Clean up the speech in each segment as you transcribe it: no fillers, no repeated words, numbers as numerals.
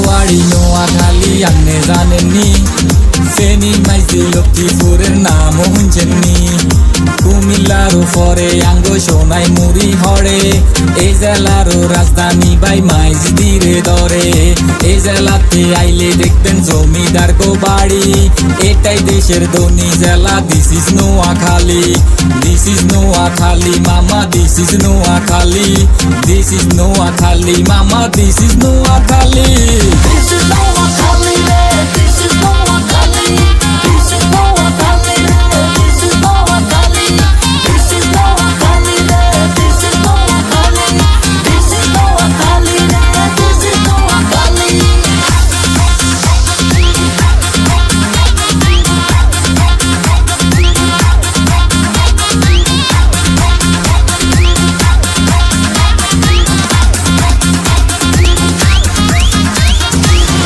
বাড়ি নোয়াখালী আপনি জানেননি, ফেনী মাইজি লক্ষ্মীপুরের নামও শুনছেননি। কুমিল্লার উপরে আঙ্গ সোনাই মুড়ি হরে, এই জেলার রাজধানী বাই মাইজ ধীরে ধরে। এই জেলাতে আইলে দেখবেন জমিদার গো বাড়ি, এটাই দেশের ধনী জেলা। This is Noakhali, this is Noakhali মামা, this is Noakhali, this is Noakhali মামা, this is Noakhali. This is Noakhali, this is Noakhali, this is Noakhali, this is Noakhali, this is Noakhali, this is Noakhali, this is Noakhali, this is Noakhali.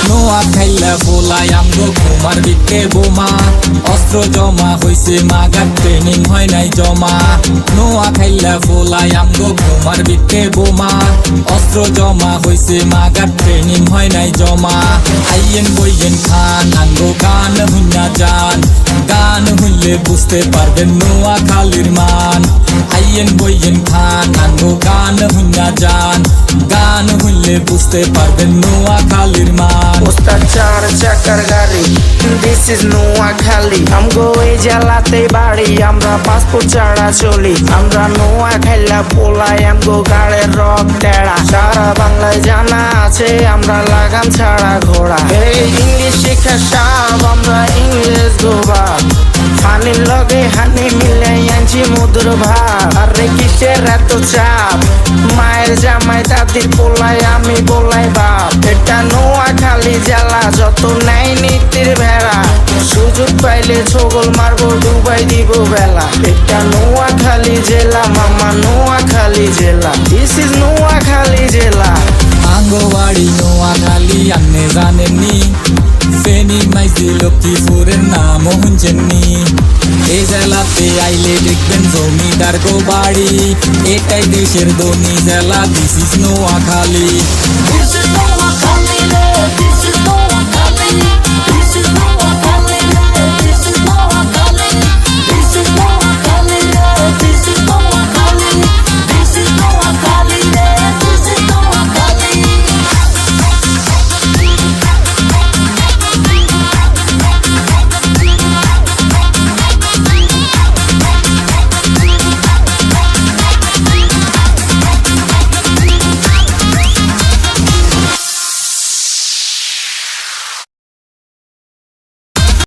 নোয়াখাইলা বলাই আমগো ঘুমার বিকে বোমা, অস্ত্র জমা হইছে মাগার training হয় নাই জমা। নোয়াখাইলা বলাই আমগো ঘুমার বিকে বোমা, অস্ত্র জমা হইছে মাগার ট্রেনিং হয় নাই জমা। আইয়েন বইয়েন খান আঙ্গো গান হুন্না যান, গান হইলে বুঝতে পারবেন নোয়াখালীর মান। আইয়েন বইয়েন খান আঙ্গো গান হুন্না যান, গান হইলে বুঝতে পারবেন নোয়াখালীর মান। ওস্তাদ চার চাকার গাড়ি, দিস ইজ নোয়াখালী। আমগো এই জেলাতে বাড়ি, আমরা পাসপোর্ট ছাড়া চলি। আমরা নোয়াখাইলা পোলাই, আমগো গাড়ের রক টেড়া। সারা বাংলায় জানা আছে আমরা লাগাম ছাড়া ঘোড়া। এই ইংলিশ শিক্ষা সাব, আমরা ইংরেজ গোবা। ফানির লগে হানি মিলে আনছি মধুর ভাব। আরে কিসের এত চাপ, মায়ের জামাই দাদির পোলাই, আমি বলাই বাপ। এটা নোয়াখালী জেলা, যত নাই নীতির ভেড়া। সুযোগ পাইলে ছগল মারবো, ডুবাই দিব বেলা। এটা নোয়াখালী জেলা মামা, নোয়াখালী জেলা, দিস ইজ নোয়াখালী জেলা। আঙ্গো বাড়ি নোয়াখালী আপনি জানেননি, ফেনী মাইজি লক্ষ্মীপুরের নামও শুনছেননি। এই জেলাতে আইলে দেখবেন জমিদার গো বাড়ি, এটাই দেশের ধনী জেলা। This is Noakhali.